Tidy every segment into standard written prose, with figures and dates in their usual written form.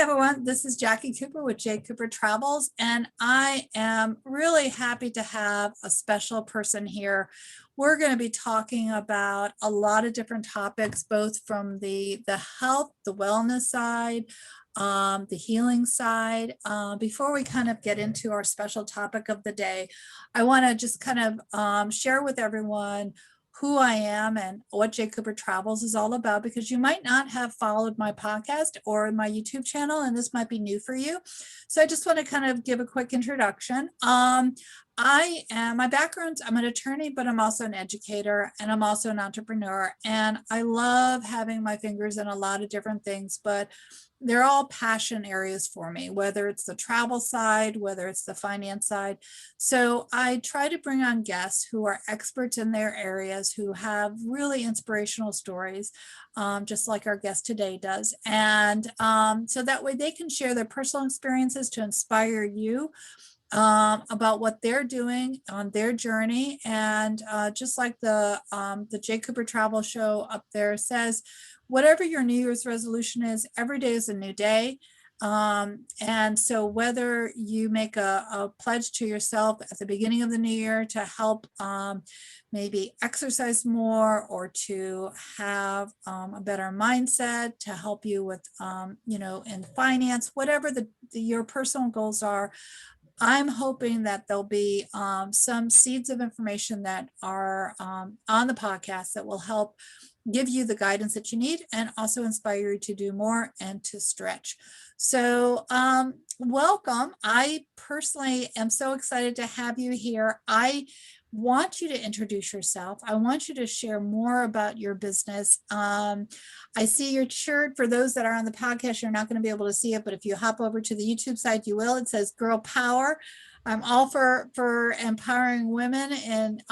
everyone, this is Jacqui Cooper with JCooperTravels, and I am really happy to have a special person here. We're going to be talking about a lot of different topics, both from the health, the wellness side, the healing side. Before we kind of get into our special topic of the day, I want to just kind of share with everyone who I am and what JCooperTravels is all about, because you might not have followed my podcast or my YouTube channel, and this might be new for you. So I just want to kind of give a quick introduction. My background, I'm an attorney, but I'm also an educator and I'm also an entrepreneur. And I love having my fingers in a lot of different things, but they're all passion areas for me, whether it's the travel side, whether it's the finance side. So I try to bring on guests who are experts in their areas, who have really inspirational stories, just like our guest today does. And so that way they can share their personal experiences to inspire you about what they're doing on their journey. And just like the J Cooper Travel show up there says, whatever your New Year's resolution is, every day is a new day. And so whether you make a pledge to yourself at the beginning of the new year to help maybe exercise more, or to have a better mindset, to help you with, in finance, whatever your personal goals are, I'm hoping that there'll be some seeds of information that are on the podcast that will help give you the guidance that you need and also inspire you to do more and to stretch. So welcome. I personally am so excited to have you here. I want you to introduce yourself. I want you to share more about your business. I see your shirt. For those that are on the podcast, you're not going to be able to see it, but if you hop over to the YouTube site, you will. It says Girl Power. I'm all for empowering women in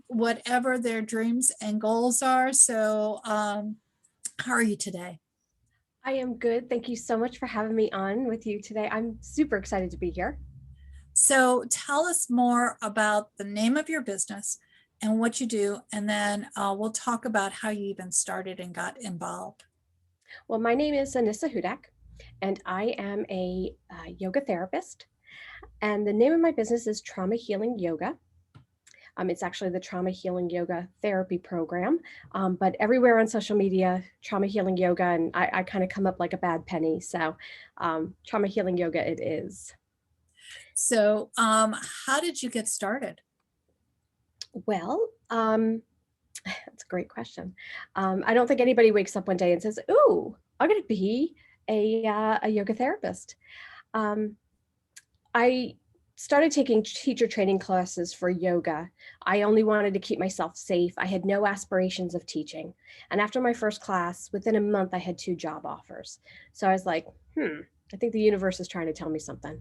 whatever their dreams and goals are. So how are you today? I am good. Thank you so much for having me on with you today. I'm super excited to be here. So tell us more about the name of your business and what you do, and then we'll talk about how you even started and got involved. Well, my name is Anissa Hudak, and I am a yoga therapist. And the name of my business is Trauma Healing Yoga. It's actually the Trauma Healing Yoga Therapy Program, but everywhere on social media, Trauma Healing Yoga, and I kind of come up like a bad penny. So Trauma Healing Yoga it is. So how did you get started? Well, that's a great question. I don't think anybody wakes up one day and says, "Ooh, I'm going to be a yoga therapist." I started taking teacher training classes for yoga. I only wanted to keep myself safe. I had no aspirations of teaching. And after my first class, within a month, I had 2 job offers. So I was like, I think the universe is trying to tell me something.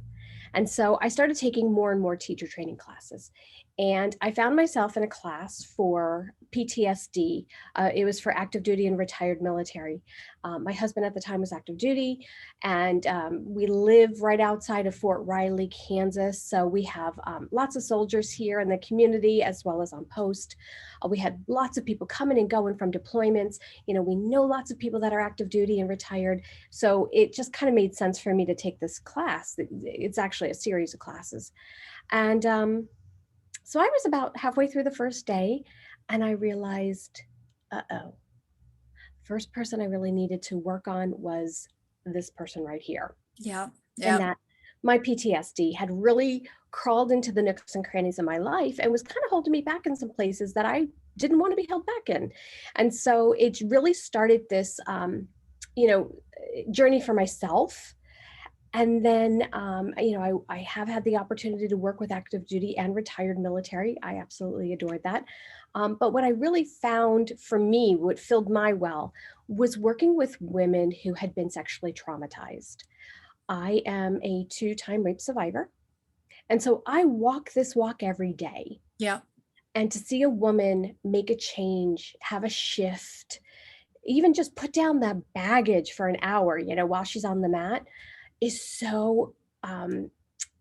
And so I started taking more and more teacher training classes. And I found myself in a class for PTSD. It was for active duty and retired military. My husband at the time was active duty, and we live right outside of Fort Riley, Kansas. So we have lots of soldiers here in the community as well as on post. We had lots of people coming and going from deployments. We know lots of people that are active duty and retired. So it just kind of made sense for me to take this class. It's actually a series of classes. And so I was about halfway through the first day, and I realized, first person I really needed to work on was this person right here. Yeah. And that my PTSD had really crawled into the nooks and crannies of my life and was kind of holding me back in some places that I didn't want to be held back in. And so it really started this, journey for myself. And then, I have had the opportunity to work with active duty and retired military. I absolutely adored that. But what I really found for me, what filled my well, was working with women who had been sexually traumatized. I am a 2-time rape survivor. And so I walk this walk every day. Yeah. And to see a woman make a change, have a shift, even just put down that baggage for an hour, while she's on the mat, is so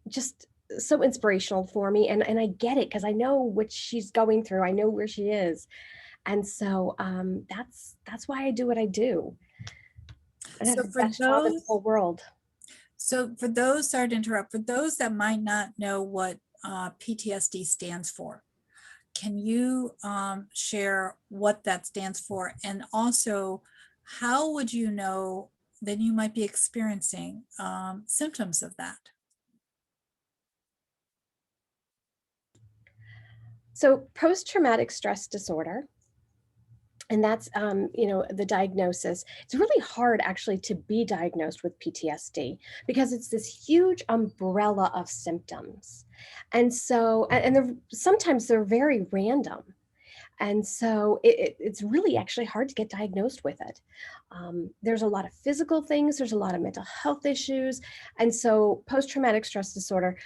just so inspirational for me. And I get it because I know what she's going through. I know where she is. And so that's why I do what I do. And So that's the best job in the whole world. So for those, sorry to interrupt, for those that might not know what PTSD stands for, can you share what that stands for? And also, how would you know that you might be experiencing symptoms of that? So post-traumatic stress disorder, and that's, the diagnosis. It's really hard actually to be diagnosed with PTSD because it's this huge umbrella of symptoms. And so, sometimes they're very random. And so it's really actually hard to get diagnosed with it. There's a lot of physical things, there's a lot of mental health issues. And so post-traumatic stress disorder,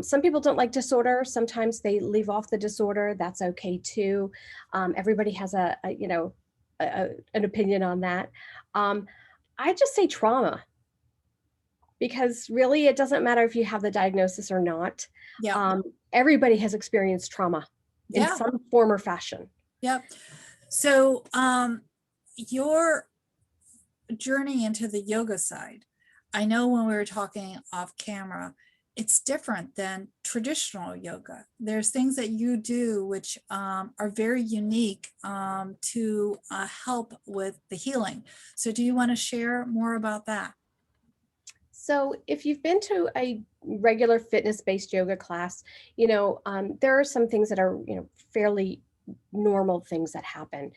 some people don't like disorder. Sometimes they leave off the disorder. That's okay too. Everybody has an opinion on that. I just say trauma because really it doesn't matter if you have the diagnosis or not. Yeah. Everybody has experienced trauma in Yeah. some form or fashion. Yep. So your journey into the yoga side, I know when we were talking off camera, it's different than traditional yoga. There's things that you do which are very unique to help with the healing. So do you want to share more about that? So if you've been to a regular fitness-based yoga class, there are some things that are, fairly normal things that happen.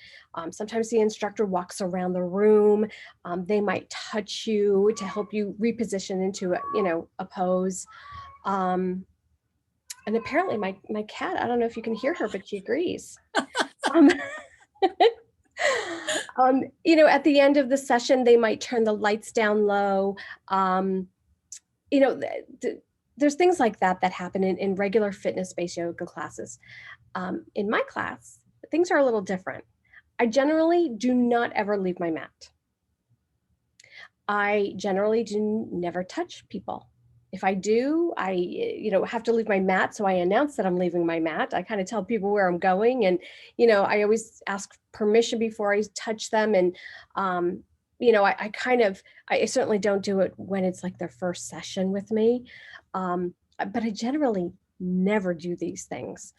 Sometimes the instructor walks around the room. They might touch you to help you reposition into a pose. And apparently my cat, I don't know if you can hear her, but she agrees. Um, at the end of the session, they might turn the lights down low. You know, there's things like that that happen in regular fitness-based yoga classes. In my class, things are a little different. I generally do not ever leave my mat. I generally do never touch people. If I do, I have to leave my mat. So I announce that I'm leaving my mat. I kind of tell people where I'm going. And, I always ask permission before I touch them. And, I certainly don't do it when it's like their first session with me. But I generally never do these things.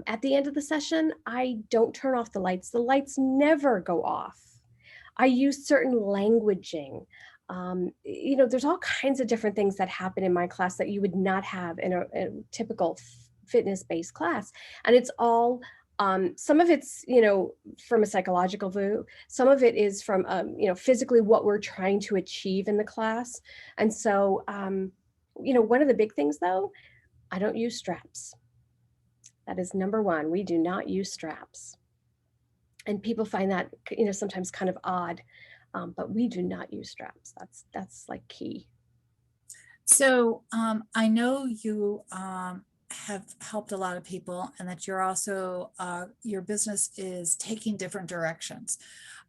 At the end of the session, I don't turn off the lights. The lights never go off. I use certain languaging. There's all kinds of different things that happen in my class that you would not have in a typical fitness-based class. And it's all, some of it's, from a psychological view, some of it is from, physically what we're trying to achieve in the class. And so, one of the big things though, I don't use straps. That is number one. We do not use straps. And people find that, sometimes kind of odd, but we do not use straps. That's like key. So I know you have helped a lot of people and that you're also, your business is taking different directions.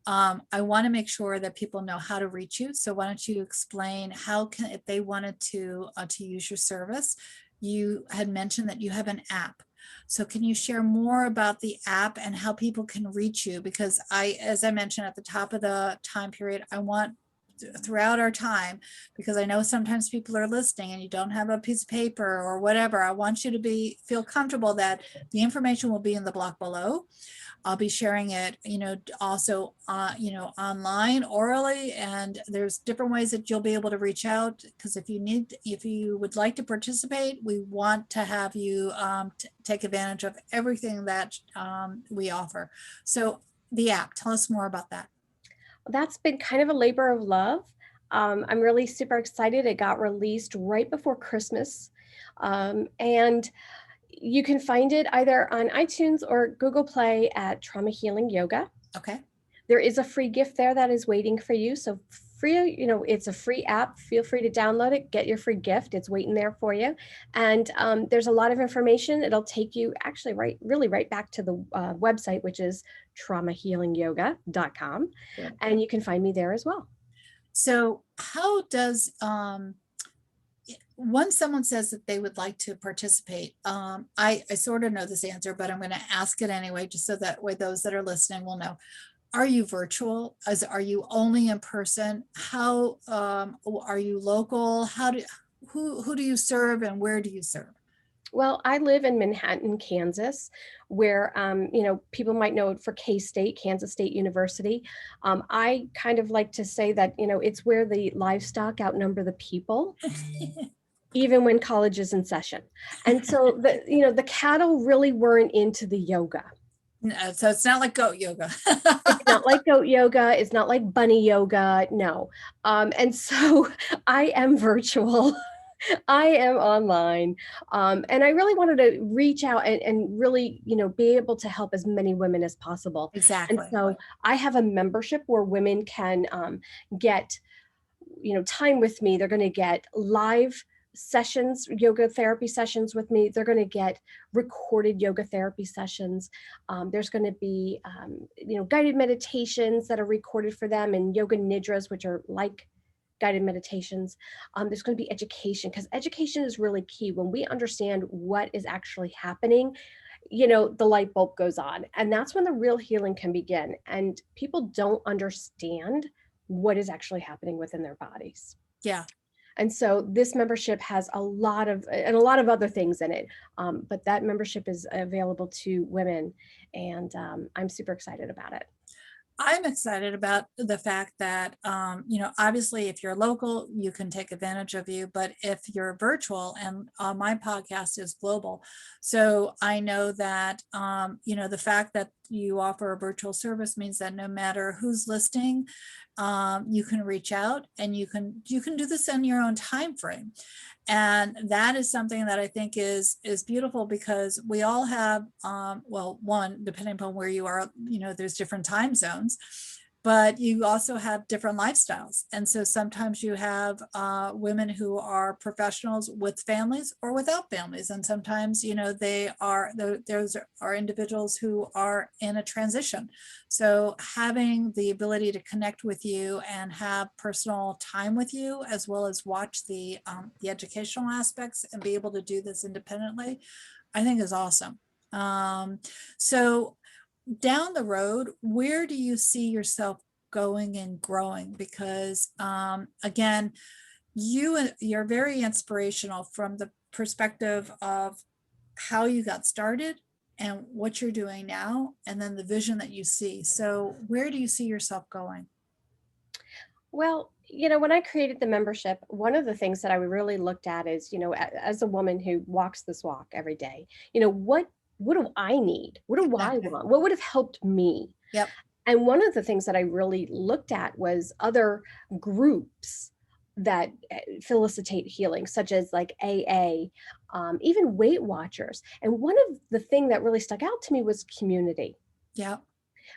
I want to make sure that people know how to reach you. So why don't you explain how can, if they wanted to use your service, you had mentioned that you have an app. So can you share more about the app and how people can reach you? Because as I mentioned at the top of the time period, I want throughout our time, because I know sometimes people are listening and you don't have a piece of paper or whatever. I want you to feel comfortable that the information will be in the block below. I'll be sharing it, also, online, orally, and there's different ways that you'll be able to reach out. Because if you would like to participate, we want to have you take advantage of everything that we offer. So the app, tell us more about that. That's been kind of a labor of love. I'm really super excited. It got released right before Christmas. And you can find it either on iTunes or Google Play at Trauma Healing Yoga. Okay. There is a free gift there that is waiting for you. So free, it's a free app. Feel free to download it, get your free gift. It's waiting there for you. And there's a lot of information. It'll take you actually right back to the website, which is traumahealingyoga.com. Yeah. And you can find me there as well. So how does, once someone says that they would like to participate, I sort of know this answer, but I'm going to ask it anyway, just so that way those that are listening will know. Are you virtual? Are you only in person? How are you local? Who do you serve and where do you serve? Well, I live in Manhattan, Kansas, where, people might know it for K-State, Kansas State University. I kind of like to say that, it's where the livestock outnumber the people, even when college is in session. And so the cattle really weren't into the yoga. No, so it's not like goat yoga. It's not like goat yoga. It's not like bunny yoga. No. And so I am virtual. I am online. And I really wanted to reach out and really, be able to help as many women as possible. And Exactly. so I have a membership where women can get, time with me. They're going to get live sessions, yoga therapy sessions with me. They're going to get recorded yoga therapy sessions. There's going to be, guided meditations that are recorded for them, and yoga nidras, which are like guided meditations. There's going to be education, because education is really key. When we understand what is actually happening, the light bulb goes on, and that's when the real healing can begin. And people don't understand what is actually happening within their bodies. Yeah. And so this membership has a lot of other things in it. But that membership is available to women, and I'm super excited about it. I'm excited about the fact that, obviously if you're local, you can take advantage of you, but if you're virtual, and my podcast is global. So I know that, the fact that you offer a virtual service means that no matter who's listening, you can reach out, and you can do this in your own time frame. And that is something that I think is beautiful, because we all have, well, one, depending upon where you are, there's different time zones, but you also have different lifestyles. And so sometimes you have women who are professionals with families or without families. And sometimes, those are individuals who are in a transition. So having the ability to connect with you and have personal time with you, as well as watch the educational aspects and be able to do this independently, I think is awesome. So down the road, where do you see yourself going and growing? Because again, you're very inspirational from the perspective of how you got started and what you're doing now, and then the vision that you see. So where do you see yourself going? Well, when I created the membership, one of the things that I really looked at is, as a woman who walks this walk every day, what do I need? What do I Exactly. want? What would have helped me? Yep. And one of the things that I really looked at was other groups that felicitate healing, such as like AA, even Weight Watchers. And one of the thing that really stuck out to me was community. Yep.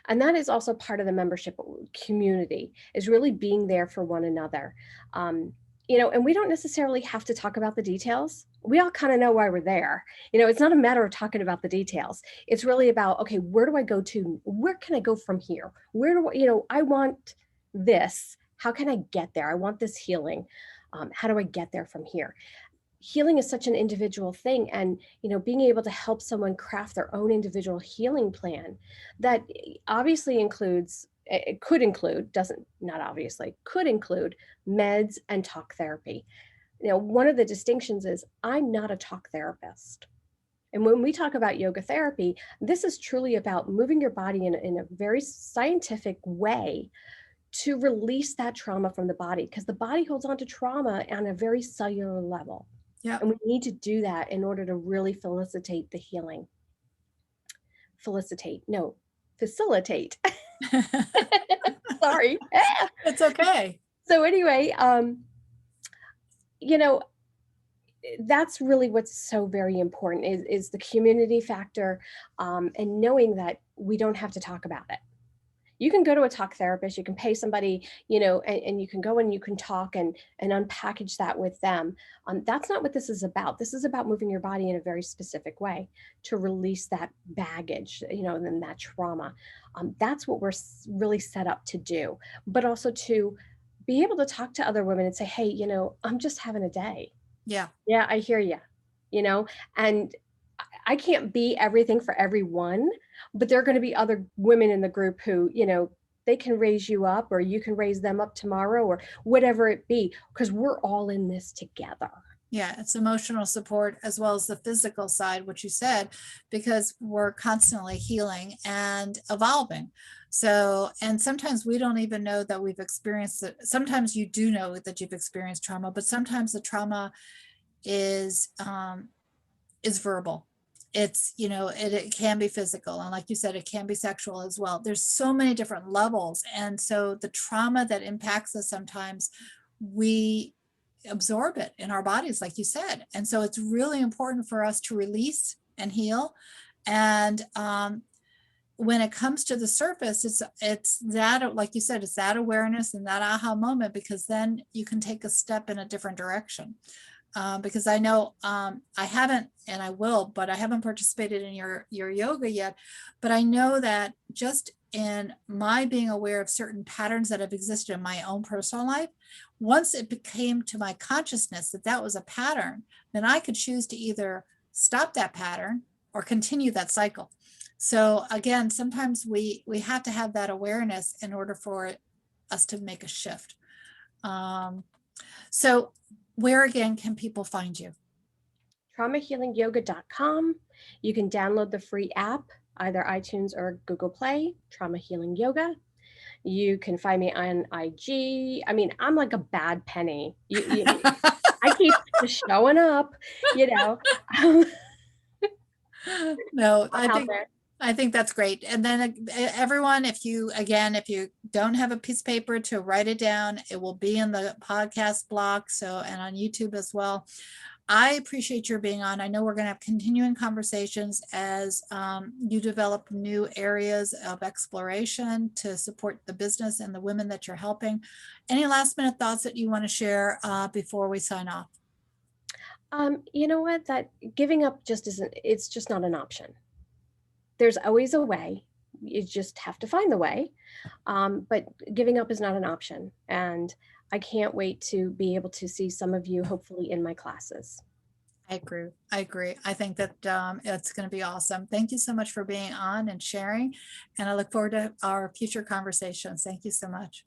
And that is also part of the membership community, is really being there for one another. And we don't necessarily have to talk about the details. We all kind of know why we're there. It's not a matter of talking about the details. It's really about, okay, where do I go to? Where can I go from here? Where do I want this. How can I get there? I want this healing. How do I get there from here? Healing is such an individual thing, and being able to help someone craft their own individual healing plan that obviously includes, it could include, doesn't, not obviously, could include meds and talk therapy. One of the distinctions is I'm not a talk therapist. And when we talk about yoga therapy, this is truly about moving your body in a very scientific way to release that trauma from the body, because the body holds on to trauma on a very cellular level. Yeah. And we need to do that in order to really facilitate the healing. Facilitate. Sorry. It's okay. So anyway, that's really what's so very important is the community factor, and knowing that we don't have to talk about it. You can go to a talk therapist, you can pay somebody, and you can go and you can talk and unpackage that with them. That's not what this is about. This is about moving your body in a very specific way to release that baggage, and that trauma. That's what we're really set up to do, but also to be able to talk to other women and say, hey, I'm just having a day. Yeah. Yeah, I hear you, and I can't be everything for everyone, but there are going to be other women in the group who, they can raise you up, or you can raise them up tomorrow, or whatever it be, because we're all in this together. Yeah, it's emotional support as well as the physical side, which you said, because we're constantly healing and evolving. So, and sometimes we don't even know that we've experienced it. Sometimes you do know that you've experienced trauma, but sometimes the trauma is verbal. It's, it can be physical. And like you said, it can be sexual as well. There's so many different levels. And so the trauma that impacts us sometimes, we absorb it in our bodies, like you said. And so it's really important for us to release and heal. And when it comes to the surface, it's that, like you said, it's that awareness and that aha moment, because then you can take a step in a different direction. Because I know I haven't, and I will, but I haven't participated in your yoga yet. But I know that just in my being aware of certain patterns that have existed in my own personal life, once it became to my consciousness that that was a pattern, then I could choose to either stop that pattern or continue that cycle. So again, sometimes we have to have that awareness in order for us to make a shift. So where again can people find you? TraumaHealingYoga.com. You can download the free app, either iTunes or Google Play, Trauma Healing Yoga. You can find me on IG. I mean, I'm like a bad penny. I keep just showing up, No, I'm out I think that's great. And then everyone, if you don't have a piece of paper to write it down, it will be in the podcast block. So, and on YouTube as well. I appreciate your being on. I know we're going to have continuing conversations as you develop new areas of exploration to support the business and the women that you're helping. Any last minute thoughts that you want to share before we sign off? You know what? That giving up just isn't, it's just not an option. There's always a way. You just have to find the way. But giving up is not an option. And I can't wait to be able to see some of you hopefully in my classes. I agree. I agree. I think that it's going to be awesome. Thank you so much for being on and sharing. And I look forward to our future conversations. Thank you so much.